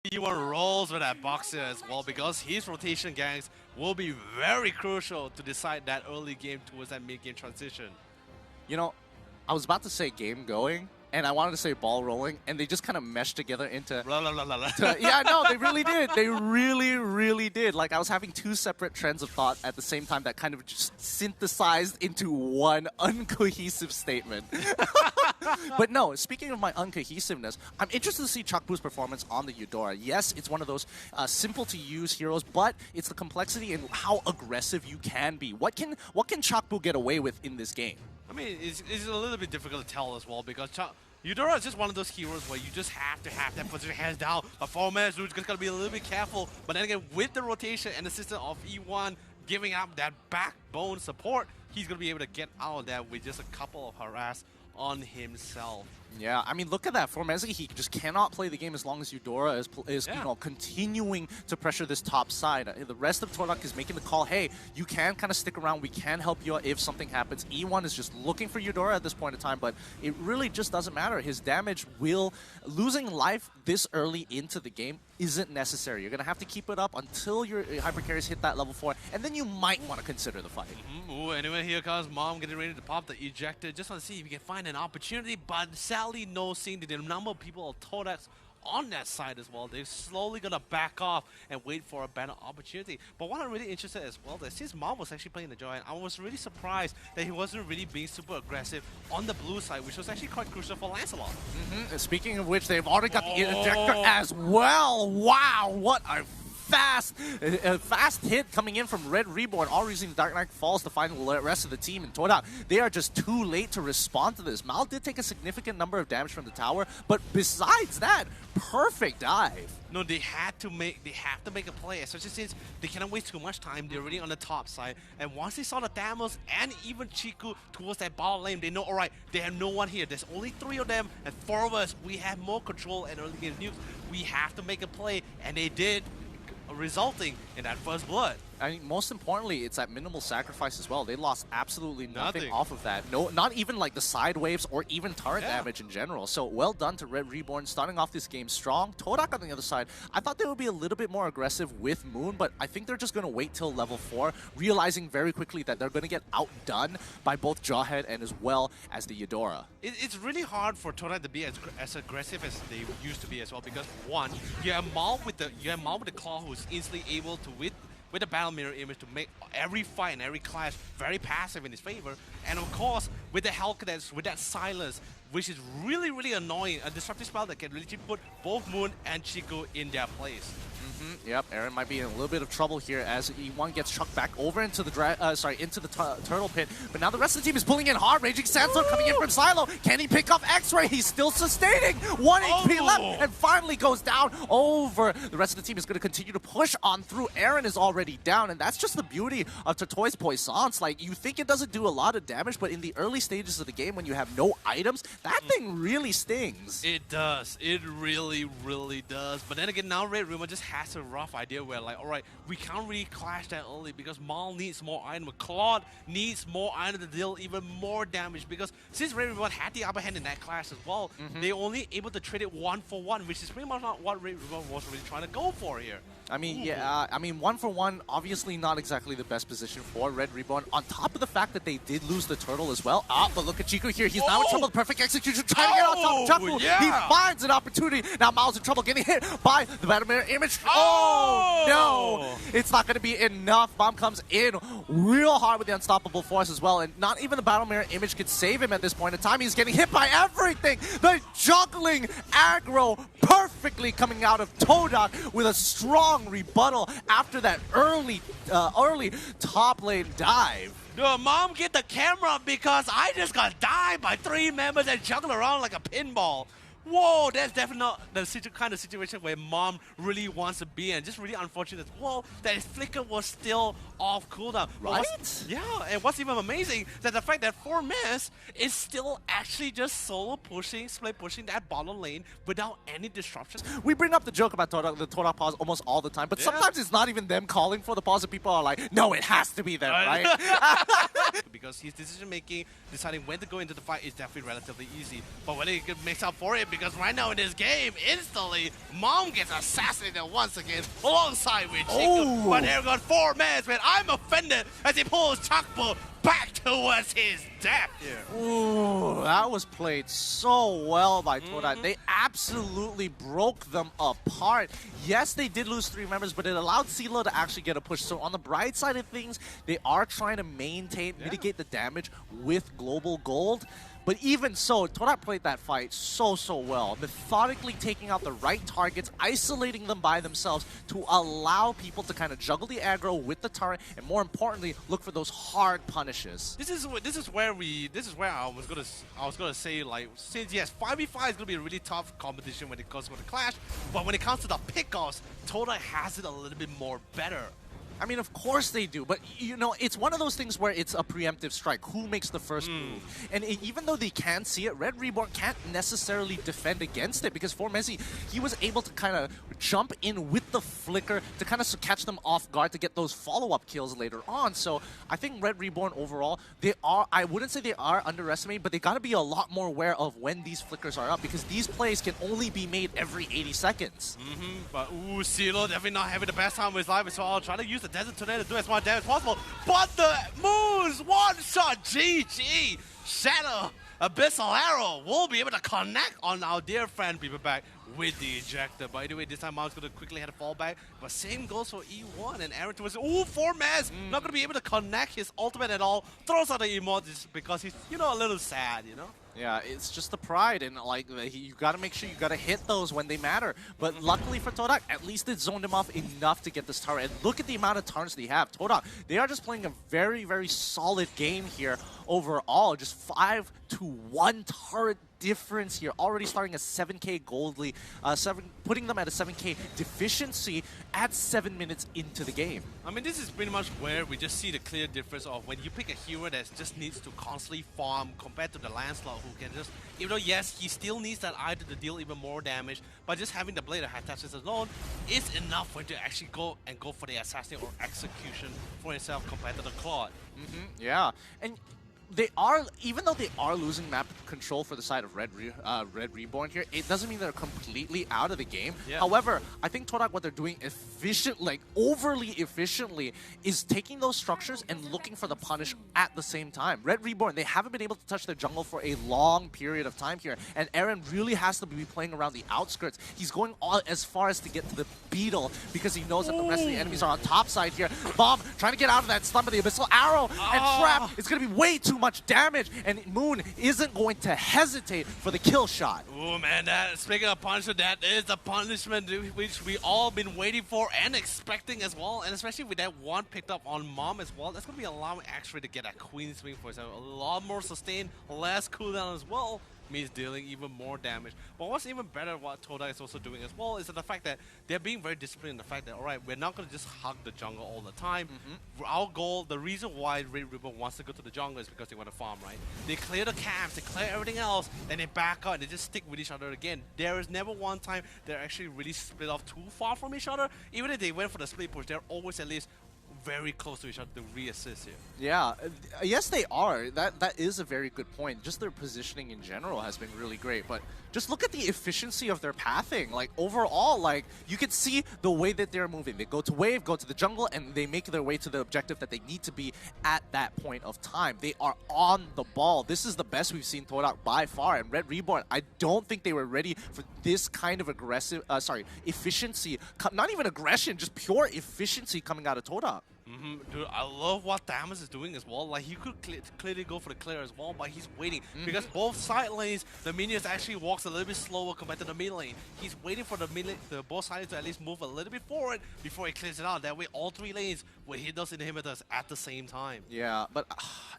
E1 rolls with that boxer as well because his rotation gangs will be very crucial to decide that early game towards that mid-game transition. You know, I was about to say game going, and I wanted to say ball rolling, and they just kind of meshed together into... yeah, no, they really did. They really did. Like, I was having two separate trends of thought at the same time that kind of just synthesized into one uncohesive statement. But no, speaking of my uncohesiveness, I'm interested to see Chukbu's performance on the Eudora. Yes, it's one of those simple-to-use heroes, but it's the complexity and how aggressive you can be. What can Chukbu get away with in this game? I mean, it's a little bit difficult to tell as well because Eudora is just one of those heroes where you just have to have that position hands down. But 4-man, Zu's just got to be a little bit careful. But then again, with the rotation and the system of E1 giving up that backbone support, he's going to be able to get out of that with just a couple of harass on himself. Yeah, I mean, look at that. For Mysg, he just cannot play the game as long as Eudora is you know, continuing to pressure this top side. The rest of Todak is making the call, hey, you can kind of stick around. We can help you out if something happens. E1 is just looking for Eudora at this point in time, but it really just doesn't matter. His damage will... Losing life this early into the game isn't necessary. You're going to have to keep it up until your hyper carries hit that level 4, and then you might want to consider the fight. Ooh, anyway, here comes Mom getting ready to pop the ejector. Just want to see if he can find an opportunity, but sadly, no, seeing the number of people of Todaks on that side as well. They're slowly going to back off and wait for a better opportunity. But what I'm really interested as well, that since Mom was actually playing the Giant, I was really surprised that he wasn't really being super aggressive on the blue side, which was actually quite crucial for Lancelot. Speaking of which, they've already got the ejector as well. Wow, what a fast hit coming in from Red Reborn, all using Dark Knight Falls to find the rest of the team. And Todak, they are just too late to respond to this. Mal did take a significant number of damage from the tower, but besides that, perfect dive. No, they have to make a play, especially since they cannot waste too much time. They're already on the top side, and once they saw the Thamos and even Chiku towards that bottom lane, they know, all right, they have no one here. There's only 3 of them, and 4 of us. We have more control and early game nukes. We have to make a play, and they did, resulting in that first blood. I mean, most importantly, it's at minimal sacrifice as well. They lost absolutely nothing off of that. No, not even like the side waves or even turret damage in general. So well done to Red Reborn, starting off this game strong. Todak on the other side, I thought they would be a little bit more aggressive with Moon, but I think they're just going to wait till level 4, realizing very quickly that they're going to get outdone by both Jawhead and as well as the Eudora. It's really hard for Todak to be as aggressive as they used to be as well, because one, you have Maul with the Claw, who's instantly able to with the battle mirror image to make every fight and every clash very passive in his favor. And of course, with the Hell Cadets, with that silence, which is really annoying, a disruptive spell that can literally put both Moon and Chiku in their place. Yep, Aaron might be in a little bit of trouble here as E1 gets chucked back over into the turtle pit. But now the rest of the team is pulling in hard. Raging Sandstorm coming in from Silo. Can he pick up X-Ray? He's still sustaining. 1 HP left and finally goes down over. The rest of the team is going to continue to push on through. Aaron is already down, and that's just the beauty of Tortoise Poissance. Like, you think it doesn't do a lot of damage, but in the early stages of the game when you have no items, that thing really stings. It does. It really does. But then again, now Red Rumor just has a rough idea where, like, alright, we can't really clash that early because Maul needs more item, Claude needs more item to deal even more damage, because since Red Ribbon had the upper hand in that clash as well, they only able to trade it 1-for-1, which is pretty much not what Red Ribbon was really trying to go for here. I mean, yeah, I mean, 1-for-1, obviously not exactly the best position for Red Reborn, on top of the fact that they did lose the turtle as well. But look at Chico here. He's now in trouble. Perfect execution, trying to get on top of Chukbu. He finds an opportunity. Now Miles in trouble, getting hit by the Battle Mirror image. Oh, no! It's not going to be enough. Bomb comes in real hard with the Unstoppable Force as well, and not even the Battle Mirror image could save him at this point in time. He's getting hit by everything. The juggling aggro perfectly coming out of Todak with a strong rebuttal after that early top lane dive. Mom, get the camera because I just got dived by 3 members and juggled around like a pinball. Whoa, that's definitely not the kind of situation where Mom really wants to be, and just really unfortunate as well that his flicker was still off cooldown. Right? Yeah, and what's even amazing that the fact that 4-Miss is still actually just solo pushing, split pushing that bottom lane without any disruptions. We bring up the joke about Todak, the Todak pause almost all the time, but sometimes it's not even them calling for the pause, and people are like, no, it has to be them, right? Because his decision making, deciding when to go into the fight is definitely relatively easy, but whether he can make up for it because right now in this game, instantly, Mom gets assassinated once again alongside with Chico. But here got 4 men, man. I'm offended as he pulls Chakpo back towards his death here. Ooh, that was played so well by Todak. They absolutely broke them apart. Yes, they did lose 3 members, but it allowed CeeLo to actually get a push. So on the bright side of things, they are trying to mitigate the damage with Global Gold. But even so, Todak played that fight so well, methodically taking out the right targets, isolating them by themselves to allow people to kind of juggle the aggro with the turret, and more importantly, look for those hard punishes. This is where I was gonna say, like, since yes, 5v5 is gonna be a really tough competition when it comes to the clash, but when it comes to the pickoffs, Todak has it a little bit more better. I mean, of course they do, but you know, it's one of those things where it's a preemptive strike. Who makes the first move? And even though they can see it, Red Reborn can't necessarily defend against it because for Mysg, he was able to kind of jump in with the flicker to kind of catch them off guard to get those follow-up kills later on. So I think Red Reborn overall, I wouldn't say they are underestimated, but they got to be a lot more aware of when these flickers are up because these plays can only be made every 80 seconds. But CeeLo definitely not having the best time of his life, so I'll try to use the Desert Tornado to do as much damage as possible. But the moves, one shot, GG. Shadow Abyssal Arrow will be able to connect on our dear friend Beaverback with the ejector. By the way, this time Mount's going to quickly head a fallback. But same goes for E1 and Aaron towards, 4 Maz. Not going to be able to connect his ultimate at all. Throws out the emote just because he's, you know, a little sad, you know? Yeah, it's just the pride, and like you got to make sure you got to hit those when they matter. But luckily for Todak, at least it zoned him off enough to get this turret. And look at the amount of turns they have. Todak, they are just playing a very solid game here overall. Just 5-1 turret difference here. Already starting a 7k gold lead, putting them at a 7k deficiency at 7 minutes into the game. I mean, this is pretty much where we just see the clear difference of when you pick a hero that just needs to constantly farm compared to the Lancelot who can just, even though yes, he still needs that item to deal even more damage, but just having the Blade of Hatasis alone is enough for him to actually go for the assassin or execution for himself compared to the Claude. Yeah, and they are, even though they are losing map control for the side of Red Reborn here, it doesn't mean they're completely out of the game. Yeah. However, I think Todak, what they're doing overly efficiently, is taking those structures and looking for the punish at the same time. Red Reborn, they haven't been able to touch their jungle for a long period of time here, and Aaron really has to be playing around the outskirts. He's going all as far as to get to the Beetle because he knows that the rest of the enemies are on top side here. Bomb trying to get out of that stun, but the Abyssal Arrow and Trap, it's going to be way too much damage, and Moon isn't going to hesitate for the kill shot. Oh man, speaking of punishment, that is the punishment which we all been waiting for and expecting as well, and especially with that one picked up on Mom as well, that's going to be allowing actually to get a Queen Swing for himself. A lot more sustain, less cooldown as well, means dealing even more damage. But what's even better what Todak is also doing as well is that the fact that they're being very disciplined in the fact that, alright, we're not going to just hug the jungle all the time. Our goal, the reason why Red Ribbon wants to go to the jungle is because they want to farm, right? They clear the camps, they clear everything else, then they back out and they just stick with each other again. There is never one time they're actually really split off too far from each other. Even if they went for the split push, they're always at least very close to each other to re-assist here. Yeah, yes they are. That is a very good point. Just their positioning in general has been really great, but just look at the efficiency of their pathing. Like overall, like you can see the way that they're moving. They go to wave, go to the jungle, and they make their way to the objective that they need to be at that point of time. They are on the ball. This is the best we've seen Todak by far, and Red Reborn, I don't think they were ready for this kind of aggressive, efficiency. Not even aggression, just pure efficiency coming out of Todak. Dude, I love what Damas is doing as well. Like, he could clearly go for the clear as well, but he's waiting. Because both side lanes, the minions actually walks a little bit slower compared to the mid lane. He's waiting for the both sides to at least move a little bit forward before he clears it out. That way, all 3 lanes will hit those inhibitors at the same time. Yeah, but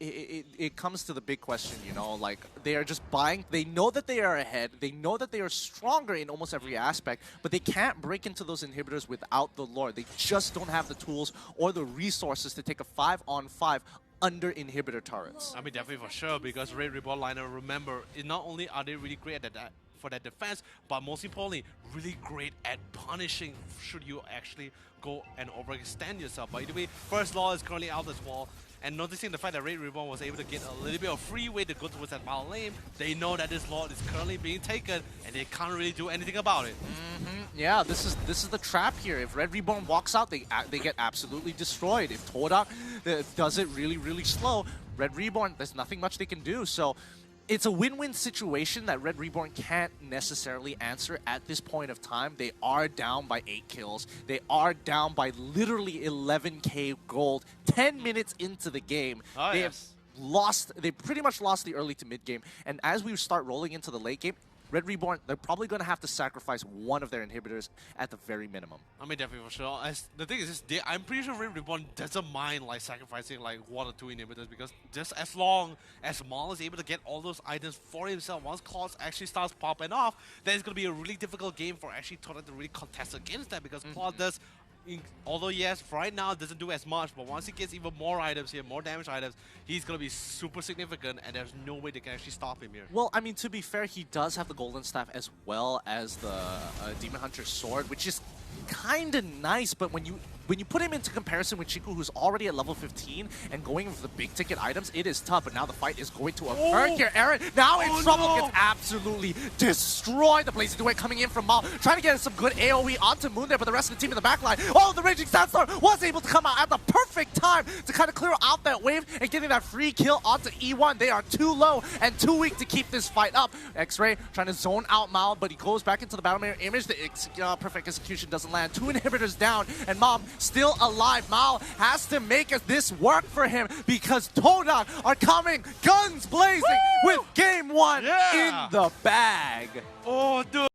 it comes to the big question, you know, like, they are just buying. They know that they are ahead. They know that they are stronger in almost every aspect, but they can't break into those inhibitors without the lore. They just don't have the tools or the resources to take a 5-on-5 under inhibitor turrets. I mean, definitely for sure, because Red Reborn liner, remember, not only are they really great at that for that defense, but most importantly, really great at punishing should you actually go and overextend yourself. By the way, first law is currently out as well. And noticing the fact that Red Reborn was able to get a little bit of free way to go towards that Mal lane, they know that this Lord is currently being taken, and they can't really do anything about it. Yeah, this is the trap here. If Red Reborn walks out, they get absolutely destroyed. If Todak does it really slow, Red Reborn, there's nothing much they can do. So it's a win-win situation that Red Reborn can't necessarily answer at this point of time. They are down by 8 kills. They are down by literally 11k gold 10 minutes into the game. Oh, They pretty much lost the early to mid game. And as we start rolling into the late game, Red Reborn, they're probably going to have to sacrifice one of their inhibitors at the very minimum. I mean, definitely for sure. The thing is, just I'm pretty sure Red Reborn doesn't mind like sacrificing like 1 or 2 inhibitors, because just as long as Mal is able to get all those items for himself, once Claws actually starts popping off, then it's going to be a really difficult game for actually Todak to really contest against that, because Claws does, although yes, right now it doesn't do as much, but once he gets even more items here, more damage items, he's going to be super significant, and there's no way they can actually stop him here. Well, I mean, to be fair, he does have the Golden Staff as well as the Demon Hunter's Sword, which is kind of nice, but when you put him into comparison with Chiku, who's already at level 15 and going for the big ticket items, it is tough. But now the fight is going to occur here. Aaron now in trouble, gets absolutely destroyed. The Blazing Duet coming in from Mal, trying to get some good AoE onto Moon there, but the rest of the team in the backline, the Raging Sandstorm was able to come out at the perfect time to kind of clear out that wave and getting that free kill onto E1. They are too low and too weak to keep this fight up. X-Ray trying to zone out Mal, but he goes back into the battle mirror image. The perfect execution doesn't land. 2 inhibitors down, and Mom still alive. Mal has to make this work for him, because Todak are coming guns blazing with game 1 in the bag. Oh, dude.